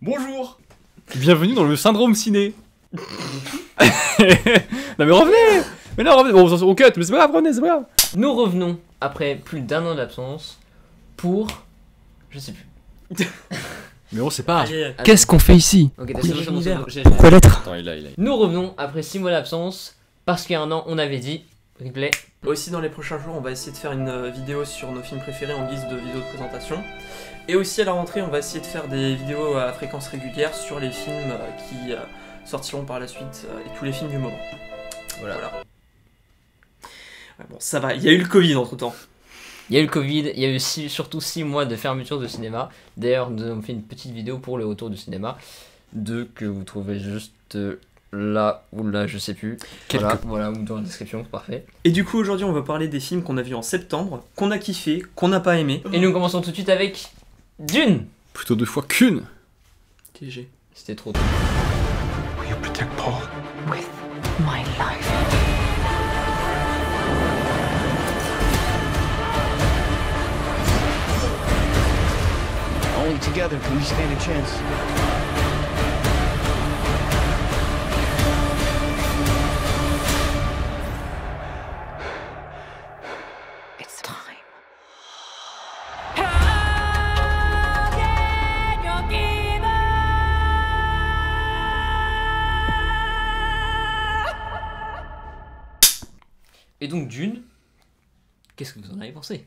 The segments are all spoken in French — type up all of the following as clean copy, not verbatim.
Bonjour. Bienvenue dans le syndrome ciné. Non mais revenez. Mais non, revenez. Bon, on cut, mais c'est pas grave, revenez, c'est pas grave. Nous revenons après plus d'1 an d'absence pour... Je sais plus. Mais on sait pas. Qu'est-ce qu'on fait ici? Ok, Pourquoi l'être? Attends, il a. Nous revenons après 6 mois d'absence parce qu'il y a 1 an, on avait dit... Replay. Aussi dans les prochains jours, on va essayer de faire une vidéo sur nos films préférés en guise de vidéo de présentation. Et aussi à la rentrée, on va essayer de faire des vidéos à fréquence régulière sur les films qui sortiront par la suite et tous les films du moment. Voilà. Ouais, bon, ça va, il y a eu le Covid entre temps. Il y a eu le Covid, il y a eu surtout 6 mois de fermeture de cinéma. D'ailleurs, nous avons fait une petite vidéo pour le retour du cinéma. Que vous trouvez juste là ou là, je sais plus. Voilà, ou dans la description, parfait. Et du coup, aujourd'hui, on va parler des films qu'on a vus en septembre, qu'on a kiffé, qu'on n'a pas aimé. Et nous commençons tout de suite avec Dune. Plutôt 2 fois qu'une. TG. C'était trop tôt. Will you protect Paul? With my life. Only together can we stand a chance. It's time. Et donc Dune, qu'est-ce que vous en avez pensé?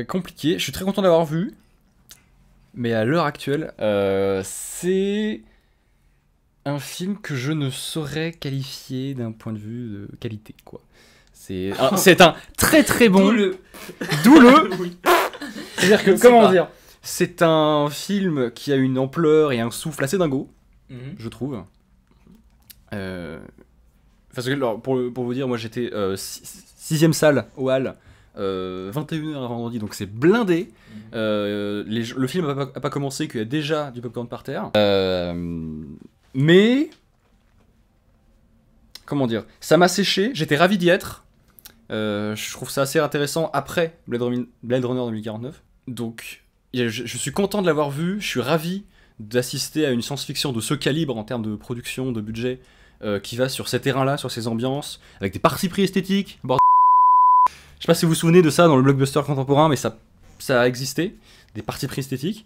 Compliqué. Je suis très content d'avoir vu. Mais à l'heure actuelle, c'est un film que je ne saurais qualifier d'un point de vue de qualité, quoi. C'est un très très bon. D'où le. Oui. C'est-à-dire que, comment dire, c'est un film qui a une ampleur et un souffle assez dingo, je trouve. Parce que, alors, pour vous dire, moi j'étais 6ème salle au Hall, 21h à vendredi, donc c'est blindé. Le film a pas commencé, qu'il y a déjà du popcorn par terre. Mais. Comment dire, ça m'a séché, j'étais ravi d'y être. Je trouve ça assez intéressant après Blade Runner 2049. Donc, je suis content de l'avoir vu, je suis ravi d'assister à une science-fiction de ce calibre en termes de production, de budget, qui va sur ces terrains-là, sur ces ambiances, avec des partis pris esthétiques. Je sais pas si vous vous souvenez de ça dans le blockbuster contemporain, mais ça a existé, des partis pris esthétiques.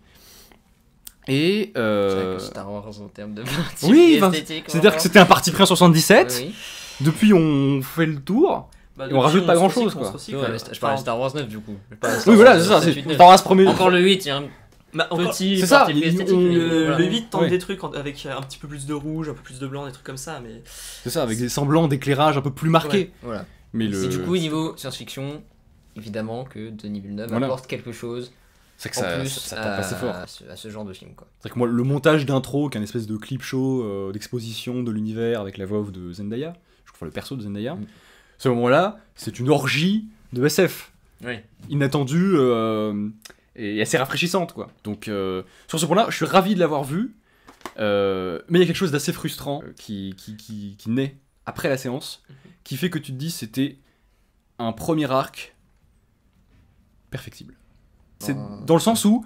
Et C'est vrai que Star Wars en termes de parti oui, esthétique. c'est-à-dire que c'était un parti pris en 77. Oui. Depuis, on fait le tour. Bah, Et on rajoute pas grand-chose, quoi. Ouais, je parlais de Star Wars 9 du coup. Oui, voilà, c'est ça. C'est Star Wars premier. Encore le 8, il y a un Bah, petit c'est ça, parti pris esthétique. mais voilà. Le 8 tente Ouais. des trucs avec un petit peu plus de rouge, un peu plus de blanc, des trucs comme ça, mais... C'est ça, avec des semblants d'éclairage un peu plus marqués. Voilà. Mais Et du coup, niveau science-fiction, évidemment que Denis Villeneuve Voilà. apporte quelque chose c'est que en ça, plus ça tape assez fort. à ce genre de film, quoi. C'est que moi, le montage d'intro, qui est un espèce de clip show, d'exposition de l'univers avec la voix off de Zendaya, je crois le perso de Zendaya, ce moment-là, c'est une orgie de SF. Oui. Inattendue et assez rafraîchissante, quoi. Donc, sur ce point-là, je suis ravi de l'avoir vu, mais il y a quelque chose d'assez frustrant qui naît après la séance, qui fait que tu te dis c'était un premier arc perfectible. C'est dans le sens où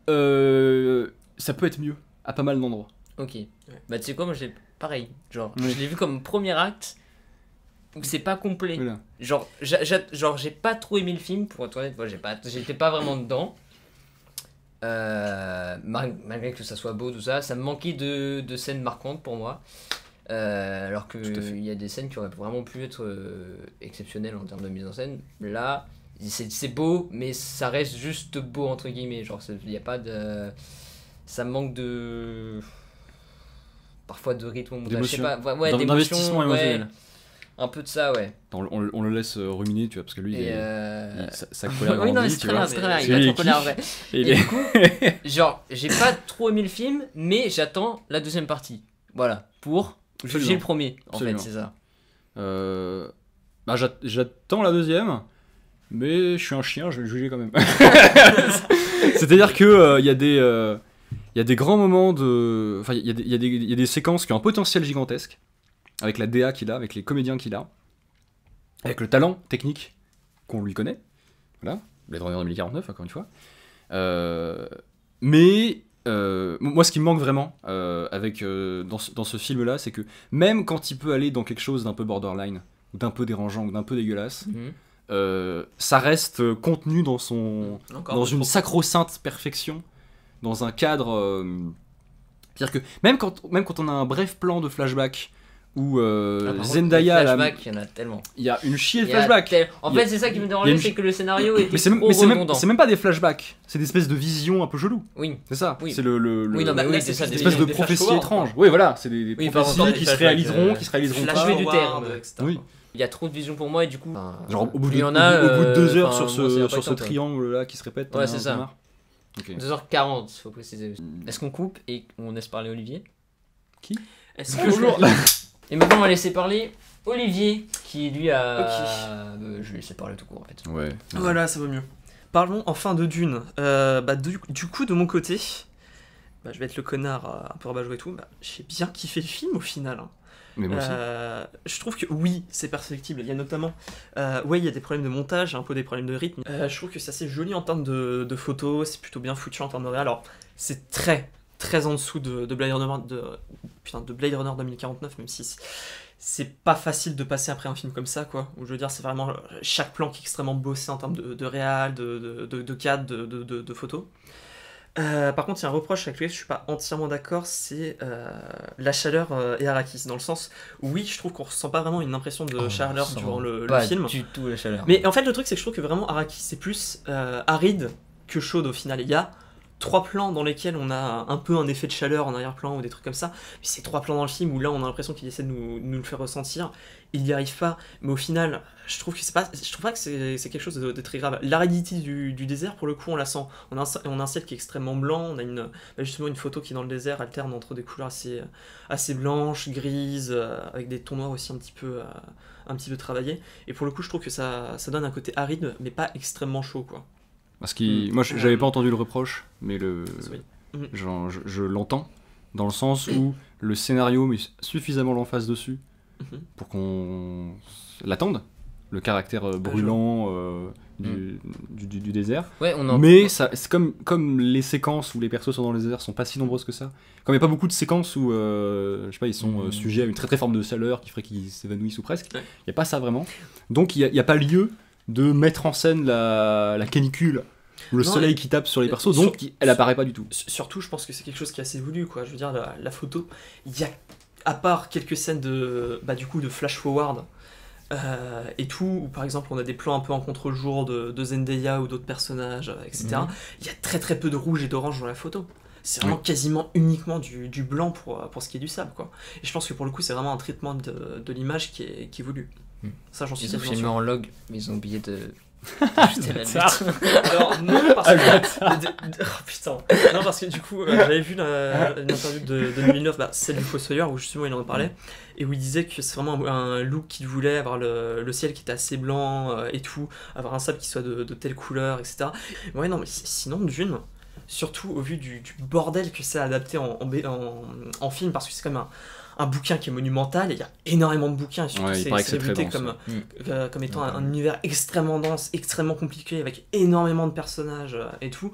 ça peut être mieux à pas mal d'endroits. Ok. Bah, tu sais quoi, moi j'ai pareil. Genre, Oui. je l'ai vu comme premier acte où c'est pas complet. Voilà. Genre, j'ai pas trop aimé le film, pour être honnête, moi j'étais pas vraiment dedans. Malgré que ça soit beau, tout ça, ça me manquait de scènes marquantes pour moi. Alors Tout à fait. qu'il y a des scènes qui auraient vraiment pu être exceptionnelles en termes de mise en scène. Là, c'est beau, mais ça reste juste beau entre guillemets. Genre, il n'y a pas de. Ça manque de. Parfois de rythme au montage. Je sais D'émotion. pas, ouais, d'émotion, D'investissement émotionnel. ouais. Un peu de ça, ouais. Attends, on le laisse ruminer, tu vois, parce que lui, sa Oui, colère non, grandit, c'est tu très vois. bien, c'est très bien. C'est Il va lui, être en colère, vrai. Et Et il est- du coup, genre, j'ai pas trop aimé le film, mais j'attends la deuxième partie. Voilà, pour juger Absolument. le premier, en Absolument. fait, c'est ça. Bah, j'attends la deuxième, mais je suis un chien, je vais le juger quand même. C'est-à-dire que il y a des grands moments de... Enfin, il y a des séquences qui ont un potentiel gigantesque, avec la DA qu'il a, avec les comédiens qu'il a, avec le talent technique qu'on lui connaît. Voilà, Blade Runner 2049, encore une fois. Mais moi, ce qui me manque vraiment dans ce film-là, c'est que même quand il peut aller dans quelque chose d'un peu borderline, ou d'un peu dérangeant, ou d'un peu dégueulasse, ça reste contenu dans une sacro-sainte perfection, dans un cadre. C'est-à-dire que même quand on a un bref plan de flashback où Zendaya, les flashbacks, il y en a tellement. il y a une chier de Il y a flashbacks. En fait, c'est ça qui me dérangeait, c'est que le scénario était Mais c'est trop redondant. c'est même pas des flashbacks, c'est des espèces de visions un peu cheloues. Oui. C'est ça. Oui. C'est le Oui, non, mais oui, c'est ça. une espèce de des prophétie flash-forward, étrange. Oui, voilà, c'est des Oui, prophéties pardon, qui des se réaliseront, qui se Flash réaliseront pas. Flash du terme. forward, etc. Oui. Il y a trop de vision pour moi et du coup. Genre au bout il y de, en a, au bout de 2 heures enfin, sur moi, c'est ce impactant, quoi. triangle là qui se répète. Ouais, c'est ça. marre. Ok. 2h40, faut préciser. Est-ce qu'on coupe et on laisse parler Olivier? Est-ce que Bonjour. Et maintenant, on va laisser parler Olivier, qui lui a. Je vais laisser parler tout court en fait. Ouais. Voilà, ça vaut mieux. Parlons enfin de Dune. Du coup, de mon côté, je vais être le connard un peu rabat-joie et tout. J'ai bien kiffé le film au final. Hein. Mais moi aussi. Je trouve que oui, c'est perfectible. Il y a notamment, il y a des problèmes de montage, un peu des problèmes de rythme. Je trouve que c'est assez joli en termes de photos, c'est plutôt bien foutu en termes de réal. Alors, c'est très en dessous de Blade Runner de Blade Runner 2049, même si c'est pas facile de passer après un film comme ça, quoi. Où je veux dire, c'est vraiment chaque plan qui est extrêmement bossé en termes de réal, de cadre, de photos. Par contre, il y a un reproche avec lequel je suis pas entièrement d'accord, c'est la chaleur et Arrakis, dans le sens où oui, je trouve qu'on ressent pas vraiment une impression de chaleur durant le film. Pas du tout la chaleur. Mais en fait, le truc, c'est que je trouve que vraiment Arrakis, c'est plus aride que chaude au final. Il y a 3 plans dans lesquels on a un peu un effet de chaleur en arrière-plan ou des trucs comme ça. Mais c'est 3 plans dans le film où là, on a l'impression qu'il essaie de nous le faire ressentir. Il n'y arrive pas, mais au final, je trouve pas que c'est quelque chose de très grave. L'aridité du désert, pour le coup, on la sent. On a un ciel qui est extrêmement blanc. On a justement une photo qui, dans le désert, alterne entre des couleurs assez blanches, grises, avec des tons noirs aussi un petit peu travaillés. Et pour le coup, je trouve que ça donne un côté aride, mais pas extrêmement chaud, quoi. Parce que moi, j'avais pas entendu le reproche, mais Oui. je l'entends dans le sens où le scénario met suffisamment l'emphase dessus pour qu'on l'attende, le caractère brûlant du désert. Ouais, Mais c'est comme les séquences où les persos sont dans le désert sont pas si nombreuses que ça. Comme il n'y a pas beaucoup de séquences où je sais pas, ils sont sujets à une très forte de chaleur qui ferait qu'ils s'évanouissent ou presque. Il n'y a pas ça vraiment. Donc il n'y a pas lieu de mettre en scène la canicule ou le soleil qui tape sur les persos, donc elle apparaît pas du tout. Surtout, je pense que c'est quelque chose qui est assez voulu, quoi. Je veux dire, la photo, il y a, à part quelques scènes de flash forward et tout, où par exemple on a des plans un peu en contre-jour de Zendaya ou d'autres personnages, etc. Il y a très peu de rouge et d'orange dans la photo. C'est vraiment quasiment uniquement du blanc pour ce qui est du sable, quoi. Et je pense que pour le coup, c'est vraiment un traitement de l'image qui est voulu. Ça, j'en suis Ils ont quasiment filmé sûr. en log, mais ils ont oublié de. Alors non, parce que oh putain. Non, parce que du coup j'avais vu l'interview de Villeneuve, celle du Fossoyeur, où justement il en parlait et où il disait que c'est vraiment un look qu'il voulait, avoir le ciel qui était assez blanc et tout, avoir un sable qui soit de telle couleur, etc. Ouais, non, mais sinon Dune, surtout au vu du bordel que c'est adapté en film, parce que c'est quand même un bouquin qui est monumental, et il y a énormément de bouquins, et surtout Ouais, il paraît que c'est réputé très dense, comme étant un univers extrêmement dense, extrêmement compliqué, avec énormément de personnages et tout.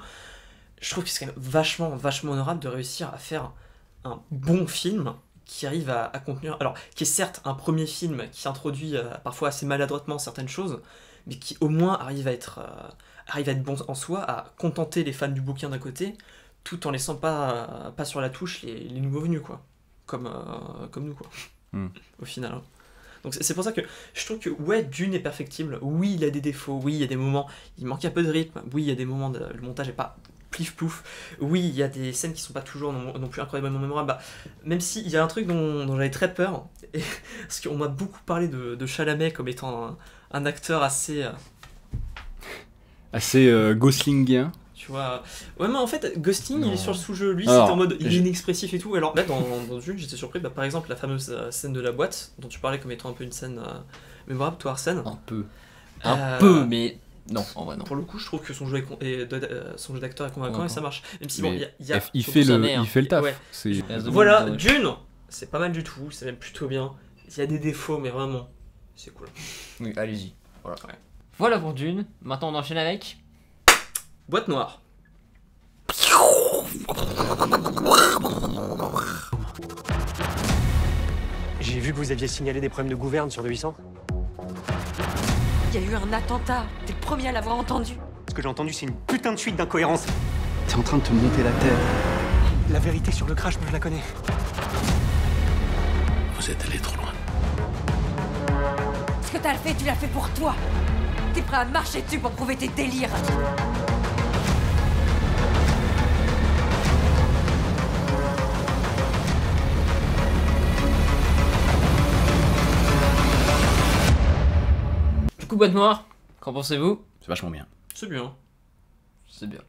Je trouve que c'est quand même vachement honorable de réussir à faire un bon film qui arrive à contenir, alors qui est certes un premier film qui introduit parfois assez maladroitement certaines choses, mais qui au moins arrive à être bon en soi, à contenter les fans du bouquin d'un côté, tout en laissant pas sur la touche les nouveaux venus, quoi. Comme nous, quoi. Au final. Hein. Donc c'est pour ça que je trouve que ouais, Dune est perfectible. Oui, il a des défauts. Oui, il y a des moments, il manque un peu de rythme. Oui, il y a des moments, le montage est pas plif plouf. Oui, il y a des scènes qui sont pas toujours non plus incroyablement mémorables. Même s'il y a un truc dont j'avais très peur, parce qu'on m'a beaucoup parlé de Chalamet comme étant un acteur assez goslingien. Tu vois, ouais, mais en fait, Ghosting, il est sur le sous-jeu. Lui, Alors, c'était en mode, il est inexpressif et tout. Alors, là, dans Dune, j'étais surpris. Par exemple, la fameuse scène de la boîte, dont tu parlais comme étant un peu une scène mémorable, toi, Arsène. Un peu, mais non, en vrai, non. Pour le coup, je trouve que son jeu d'acteur est convaincant et ça marche. Même si, bon, il fait le taf. Ouais. C'est... Voilà, Dune, c'est pas mal du tout, c'est même plutôt bien. Il y a des défauts, mais vraiment, c'est cool. Oui, allez-y. Voilà pour Dune. Maintenant, on enchaîne avec. Boîte noire. J'ai vu que vous aviez signalé des problèmes de gouverne sur le 800. Il y a eu un attentat. T'es le premier à l'avoir entendu. Ce que j'ai entendu, c'est une putain de suite d'incohérences. T'es en train de te monter la tête. La vérité sur le crash, moi je la connais. Vous êtes allé trop loin. Ce que t'as fait, tu l'as fait pour toi. T'es prêt à marcher dessus pour prouver tes délires. Du coup, Boîte Noire, qu'en pensez-vous? C'est vachement bien. C'est bien. C'est bien.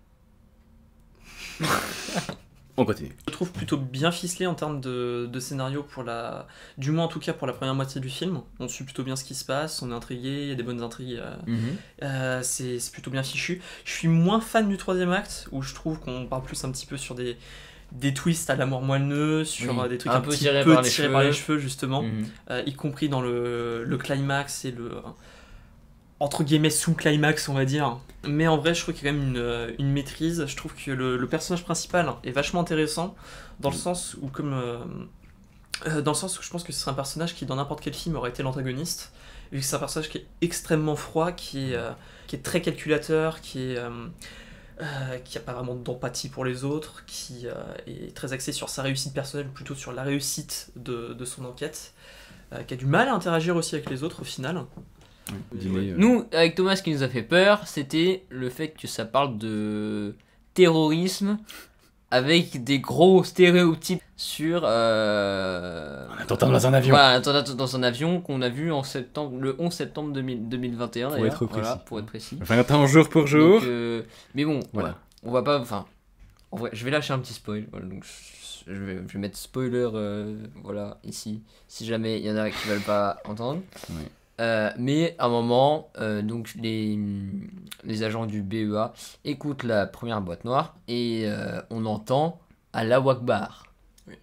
On continue. Je trouve plutôt bien ficelé en termes de scénario pour la... Du moins en tout cas pour la première moitié du film. On suit plutôt bien ce qui se passe, on est intrigué, il y a des bonnes intrigues. C'est plutôt bien fichu. Je suis moins fan du troisième acte, où je trouve qu'on parle plus un petit peu sur des twists à la mort moelleux, sur Oui. des trucs Un un peu petit tirés peu par les tirés cheveux. par les cheveux justement. Mhm. Y compris dans le climax et le entre guillemets sous-climax on va dire, mais en vrai je trouve qu'il y a quand même une maîtrise. Je trouve que le personnage principal est vachement intéressant dans le sens où dans le sens où je pense que ce serait un personnage qui dans n'importe quel film aurait été l'antagoniste, vu que c'est un personnage qui est extrêmement froid, qui est très calculateur, qui a pas vraiment d'empathie pour les autres, qui est très axé sur sa réussite personnelle, plutôt sur la réussite de son enquête, qui a du mal à interagir aussi avec les autres au final. Nous, avec Thomas, ce qui nous a fait peur, c'était le fait que ça parle de terrorisme avec des gros stéréotypes sur Un attentat dans un avion. voilà, un attentat dans un avion qu'on a vu le 11 septembre 2021 Pour d'ailleurs, être précis. voilà, pour être précis. 21 jours pour jour. Donc, mais bon, Voilà. voilà. On va pas, enfin, en vrai, je vais lâcher un petit spoil. Voilà, donc je vais mettre spoiler, voilà, ici, si jamais il y en a qui veulent pas entendre. Oui. Mais à un moment, donc les agents du BEA écoutent la première boîte noire et on entend Allahu Akbar. Oui.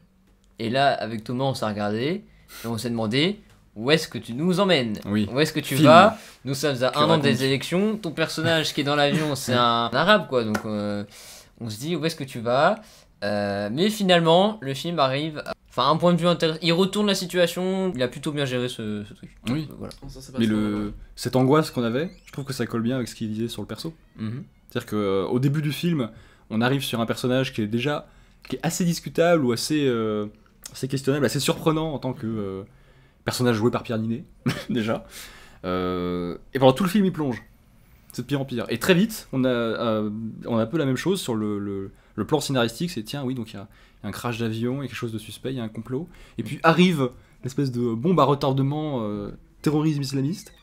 Et là, avec Thomas, on s'est regardé et on s'est demandé où est-ce que tu nous emmènes? Oui. Où est-ce que tu Film. vas? Nous sommes à Que un an racontes-tu des élections. Ton personnage qui est dans l'avion, c'est un arabe, quoi. Donc on se dit où est-ce que tu vas? Mais finalement, le film arrive. Enfin, un point de vue intéressant. Il retourne la situation. Il a plutôt bien géré ce truc. Oui. Voilà. Ça, c'est pas Mais trop- cette angoisse qu'on avait, je trouve que ça colle bien avec ce qu'il disait sur le perso. Mhm. C'est-à-dire qu'au début du film, on arrive sur un personnage qui est assez discutable ou assez questionnable, assez surprenant en tant que personnage joué par Pierre Ninet, déjà. Et pendant tout le film, il plonge. C'est de pire en pire. Et très vite, on a un peu la même chose sur le plan scénaristique. C'est tiens, oui, donc il y a un crash d'avion, il y a quelque chose de suspect, il y a un complot. Et puis arrive l'espèce de bombe à retardement terrorisme islamiste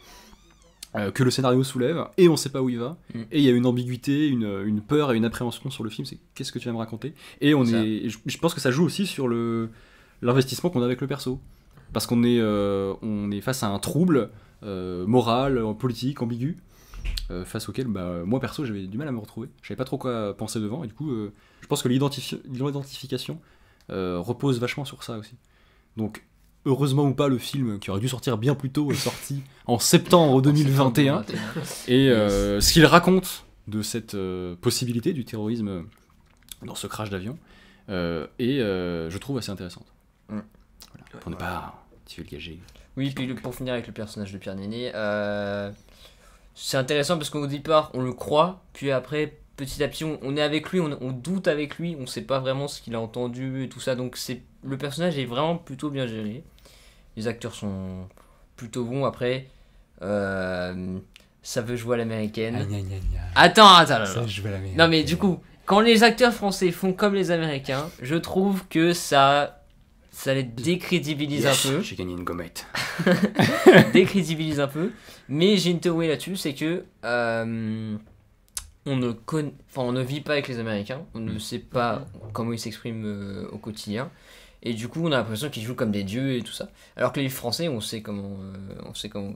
que le scénario soulève, et on sait pas où il va. Et il y a une ambiguïté, une peur et une appréhension sur le film. C'est qu'est-ce que tu vas me raconter? Et je pense que ça joue aussi sur l'investissement qu'on a avec le perso. Parce qu'on est face à un trouble moral, politique, ambigu, face auquel moi perso j'avais du mal à me retrouver. Je savais pas trop quoi penser devant, et du coup je pense que l'identification repose vachement sur ça aussi. Donc heureusement ou pas, le film qui aurait dû sortir bien plus tôt est sorti en septembre 2021. Et ce qu'il raconte de cette possibilité du terrorisme dans ce crash d'avion est, je trouve, assez intéressante. Voilà, pour ne pas divulgager. Oui, puis pour finir avec le personnage de Pierre Ninet, c'est intéressant parce qu'au départ, on le croit, puis après, petit à petit, on est avec lui, on doute avec lui, on sait pas vraiment ce qu'il a entendu et tout ça. Donc le personnage est vraiment plutôt bien géré. Les acteurs sont plutôt bons. Après, ça veut jouer à l'américaine. Attends. Non mais du coup, quand les acteurs français font comme les Américains, je trouve que ça les décrédibilise un peu. J'ai gagné une gommette. Décrédibilise un peu. Mais j'ai une théorie là-dessus, c'est que on ne vit pas avec les Américains, on ne sait pas comment ils s'expriment au quotidien. Et du coup, on a l'impression qu'ils jouent comme des dieux et tout ça. Alors que les Français, on sait comment on s'exprime,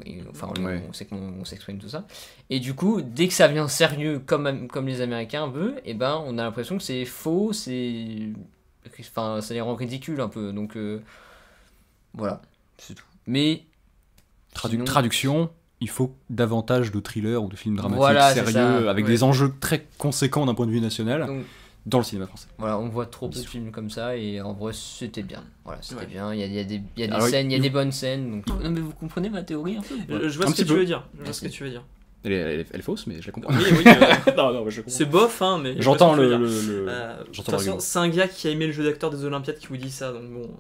tout ça. Et du coup, dès que ça vient sérieux comme les Américains veulent, et ben on a l'impression que c'est faux, ça les rend ridicules un peu. Donc voilà, c'est tout. Mais sinon- Traduction, il faut davantage de thrillers ou de films dramatiques Voilà, c'est sérieux ça, avec ouais. des enjeux très conséquents d'un point de vue national. Donc, dans le cinéma français. Voilà, on voit trop peu de films comme ça et en vrai c'était bien. Voilà, c'était Ouais. bien. Il y a des Alors, scènes, il y a des bonnes scènes. Donc... Non mais vous comprenez ma théorie un peu ou pas Je vois Un ce que petit tu peu. veux dire. Je vois Merci. ce que tu veux dire. Elle est fausse, mais je la comprends. Oui, oui. non, mais je comprends. C'est bof, hein, mais. je vois J'entends ce que tu veux le. dire. le- De toute j'entends façon, l'argument. c'est un gars qui a aimé le jeu d'acteur des Olympiades qui vous dit ça, donc bon.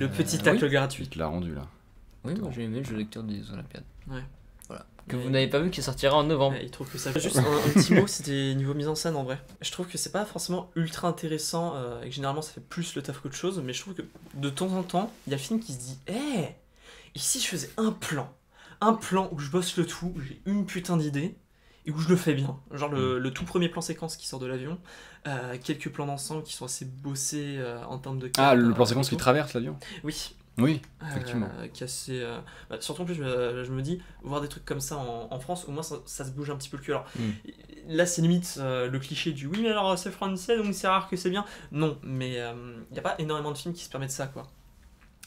Le petit tacle gratuit. Il te l'a rendu là. Oui, moi j'ai aimé le jeu d'acteur des Olympiades. Ouais. Voilà. Que Mais- vous n'avez pas vu, qui sortira en novembre. Ouais, il trouve que ça. Juste un petit mot, c'était niveau mise en scène en vrai. Je trouve que c'est pas forcément ultra intéressant et que généralement ça fait plus le taf qu'autre chose, mais je trouve que de temps en temps, il y a le film qui se dit hé, et si je faisais un plan où je bosse le tout, où j'ai une putain d'idée et où je le fais bien. Genre le tout premier plan séquence qui sort de l'avion, quelques plans d'ensemble qui sont assez bossés en termes de Ah, cap, le plan séquence et qui tout. traverse l'avion. Oui. Oui, effectivement. Qui est assez, surtout en plus, je me dis, voir des trucs comme ça en France, au moins ça se bouge un petit peu le cul. Alors là, c'est limite le cliché du oui, mais alors c'est français donc c'est rare que c'est bien. Non, mais il n'y a pas énormément de films qui se permettent ça, quoi.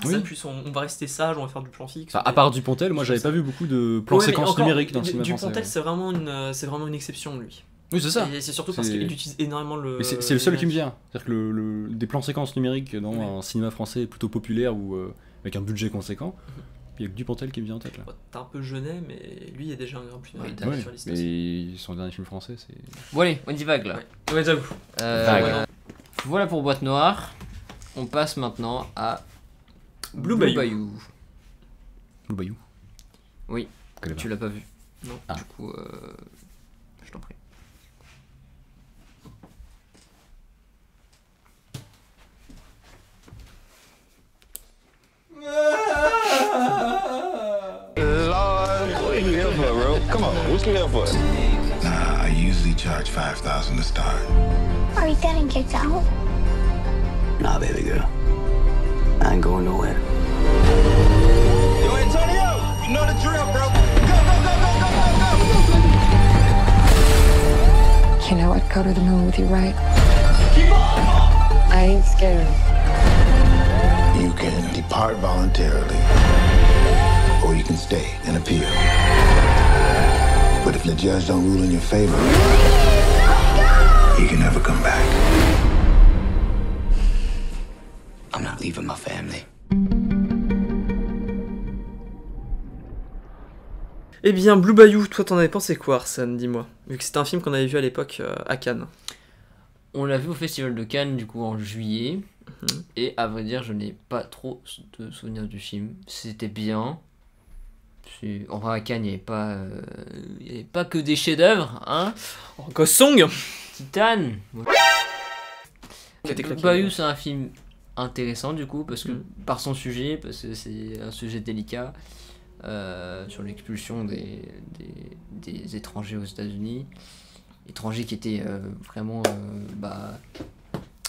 Oui. Ça, plus on va rester sage, on va faire du plan fixe. Enfin, à part Dupontel, moi j'avais pas vu beaucoup de plans Ouais, mais séquences encore, numériques dans le cinéma Dupontel, français. c'est vraiment une exception, lui. Oui, c'est ça. Et c'est surtout parce C'est- qu'il utilise énormément le. Mais c'est le seul qui me numérique. vient. C'est-à-dire que des plans séquences numériques dans Ouais. un cinéma français plutôt populaire ou avec un budget conséquent, il y a que Dupontel qui me vient en tête là. Bon, t'es un peu jeunet, mais lui, il est déjà un grand plus Oui, numérique Ouais, sur la liste aussi. mais son dernier film français, c'est. Bon allez, on divague là. Ouais, j'avoue. Euh, Vague. Voilà pour Boîte Noire. On passe maintenant à Blue Bayou. Blue Bayou. Oui, Je connais pas. tu l'as pas vu. Non. Ah. Du coup, je t'en prie. What are you here for, bro? Come on, what you here for? Nah, I usually charge $5,000 to start. Are you getting kicked out? Nah, baby girl. I ain't going nowhere. Yo, Antonio, you know the drill, bro. You know I'd go to the moon with you, right? I ain't scared. You can depart voluntarily, or you can stay and appeal. But if the judge don't rule in your favor, you can never come back. I'm not leaving my family. Eh bien, Blue Bayou, toi t'en avais pensé quoi, Arsène, dis-moi? Vu que c'était un film qu'on avait vu à l'époque à Cannes. On l'a vu au Festival de Cannes du coup en juillet. Et à vrai dire, je n'ai pas trop de souvenirs du film. C'était bien. En vrai, à Cannes, il n'y avait pas que des chefs-d'œuvre, hein. Oh, Ghost Song. Titan. Qui était claqué. Bayou, c'est un film intéressant du coup parce que par son sujet, parce que c'est un sujet délicat sur l'expulsion des étrangers aux États-Unis, étrangers qui étaient vraiment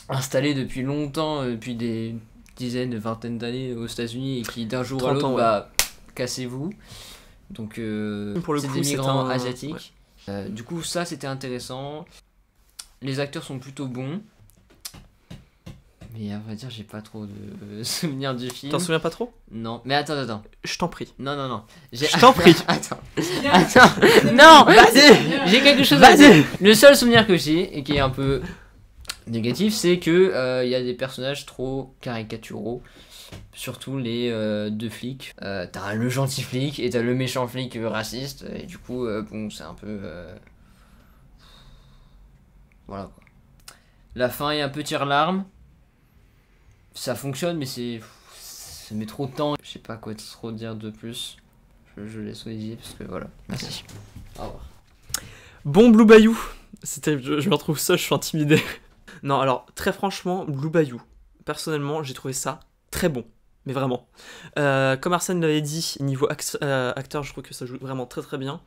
installés depuis longtemps, depuis des dizaines, vingtaines d'années aux États-Unis et qui d'un jour à 30 ans, l'autre, cassez-vous. Donc Pour le c'est coup, des c'est migrants un- asiatiques. Du coup, ça c'était intéressant. Les acteurs sont plutôt bons. Mais à vrai dire, j'ai pas trop de souvenirs du film. T'en souviens pas trop? Non, mais attends. Je t'en prie. Non. Je t'en prie. Attends. Non, j'ai quelque chose à dire. Le seul souvenir que j'ai, et qui est un peu négatif, c'est que il y a des personnages trop caricaturaux. Surtout les deux flics. T'as le gentil flic et t'as le méchant flic raciste. Et du coup, bon, c'est un peu... Voilà quoi. La fin est un peu tire-larme. Ça fonctionne, mais ça met trop de temps. Je sais pas quoi trop dire de plus. Je laisse Olivier parce que voilà. Merci. Au revoir. Bon, Blue Bayou. Je me retrouve seul, je suis intimidé. Non, alors, très franchement, Blue Bayou, personnellement, j'ai trouvé ça très bon. Mais vraiment. Comme Arsène l'avait dit, niveau acteur, je trouve que ça joue vraiment très très bien.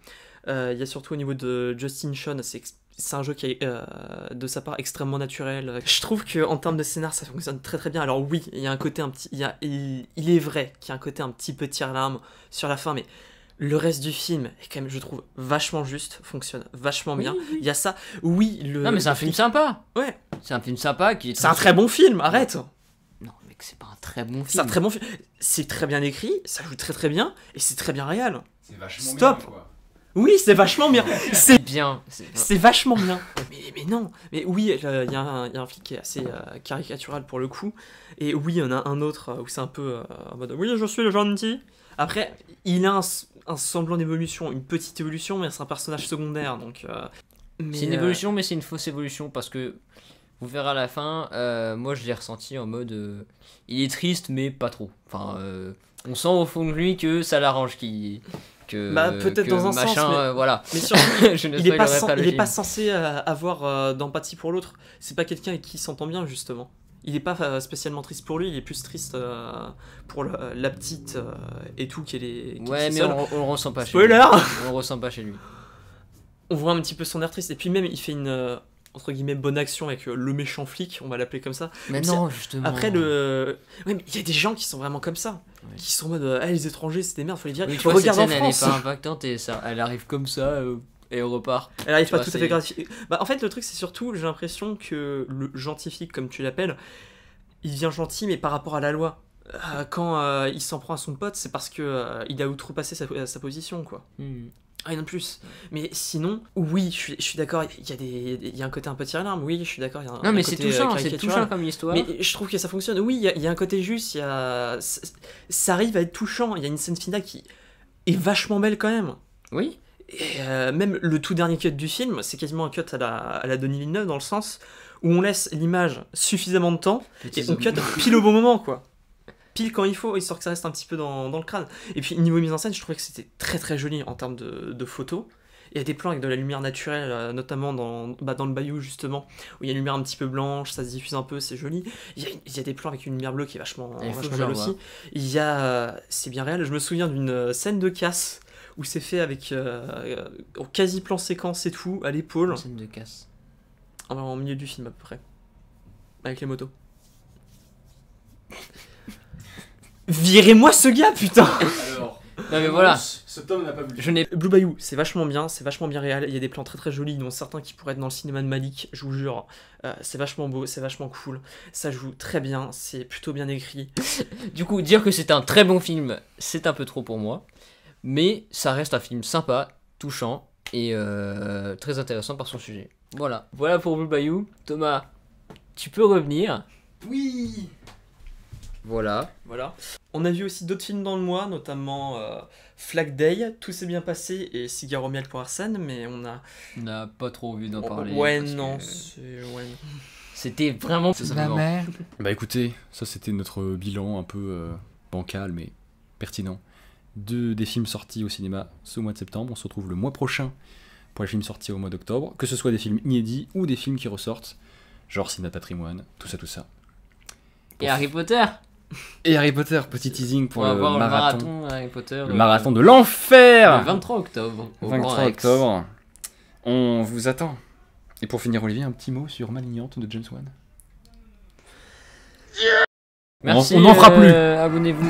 Il y a surtout au niveau de Justin Chon, c'est un jeu qui est de sa part extrêmement naturel. Je trouve qu'en termes de scénar, ça fonctionne très très bien. Alors oui, il y a un côté un petit... il est vrai qu'il y a un côté un petit peu tire-larme sur la fin, mais le reste du film est quand même, je trouve, vachement juste, fonctionne vachement bien. Il y a ça, oui... Non mais c'est un film sympa. Ouais. C'est un film sympa qui est... C'est un très bon film, arrête. Non mec, c'est pas un très bon film. C'est un très bon film. C'est très bien écrit, ça joue très très bien, et c'est très bien réel. C'est vachement Stop. bien, quoi. Oui, c'est vachement bien. C'est bien. C'est vachement bien. Mais non. Mais oui, il y a un flic qui est assez caricatural pour le coup. Et oui, il y en a un autre où c'est un peu en mode oui, je suis le gentil. Après, il a un semblant d'évolution, une petite évolution, mais c'est un personnage secondaire. Donc, c'est une évolution, mais c'est une fausse évolution parce que vous verrez à la fin. Moi, je l'ai ressenti en mode il est triste, mais pas trop. Enfin, on sent au fond de lui que ça l'arrange peut-être dans un sens, mais, voilà. Mais surtout, il est pas film. censé avoir d'empathie pour l'autre. C'est pas quelqu'un avec qui il s'entend bien justement. Il est pas spécialement triste pour lui, il est plus triste pour la petite et tout qui est Ouais, mais on le ressent pas Spoiler. chez lui. On le ressent pas chez lui. On voit un petit peu son air triste et puis même il fait une entre guillemets bonne action avec le méchant flic, on va l'appeler comme ça. Mais non, justement. Après ouais, mais il y a des gens qui sont vraiment comme ça, qui sont en mode les étrangers c'est des merdes, faut les virer. Oui, regarde en France. Elle est pas impactante et ça, elle arrive comme ça et elle repart. Elle arrive pas tout à fait gratuit. En fait le truc c'est surtout j'ai l'impression que le gentil flic comme tu l'appelles, il devient gentil mais par rapport à la loi. Quand il s'en prend à son pote, c'est parce que il a outrepassé sa position quoi. Rien de plus. Mais sinon, oui, je suis d'accord, il y a un côté un peu tire-larme, oui, je suis d'accord. Non, mais c'est touchant comme histoire. Mais je trouve que ça fonctionne. Oui, il y a un côté juste, ça arrive à être touchant. Il y a une scène finale qui est vachement belle quand même. Oui. Et même le tout dernier cut du film, c'est quasiment un cut à la Denis Villeneuve dans le sens où on laisse l'image suffisamment de temps et on cut pile au bon moment, quoi. Pile quand il faut, histoire que ça reste un petit peu dans le crâne. Et puis niveau mise en scène, je trouvais que c'était très très joli en termes de photos. Il y a des plans avec de la lumière naturelle, notamment dans le bayou justement, où il y a une lumière un petit peu blanche, ça se diffuse un peu, c'est joli. Il y a des plans avec une lumière bleue qui est vachement belle aussi. C'est bien réel. Je me souviens d'une scène de casse où c'est fait avec au quasi plan séquence et tout, à l'épaule. Une scène de casse. En milieu du film à peu près. Avec les motos. Virez-moi ce gars, putain. Alors, non mais voilà. Ce tome n'a pas voulu. Blue Bayou, c'est vachement bien réel. Il y a des plans très très jolis, dont certains qui pourraient être dans le cinéma de Malik, je vous jure. C'est vachement beau, c'est vachement cool. Ça joue très bien, c'est plutôt bien écrit. Du coup, dire que c'est un très bon film, c'est un peu trop pour moi. Mais ça reste un film sympa, touchant et très intéressant par son sujet. Voilà pour Blue Bayou. Thomas, tu peux revenir. Oui. Voilà. On a vu aussi d'autres films dans le mois, notamment Flag Day, Tout s'est bien passé et Cigare au miel pour Arsène, mais on n'a pas trop envie d'en parler. Ouais, non, c'était vraiment ma mère. Bah écoutez, ça c'était notre bilan un peu bancal mais pertinent des films sortis au cinéma ce mois de septembre. On se retrouve le mois prochain pour les films sortis au mois d'octobre, que ce soit des films inédits ou des films qui ressortent, genre Cinéma Patrimoine, tout ça. Et Harry Potter. Et Harry Potter, petit teasing pour le marathon Harry Potter, le marathon de l'enfer. Le 23 octobre. 23 octobre. On vous attend. Et pour finir, Olivier, un petit mot sur Malignante de James Wan. Merci. On n'en fera plus. Abonnez-vous.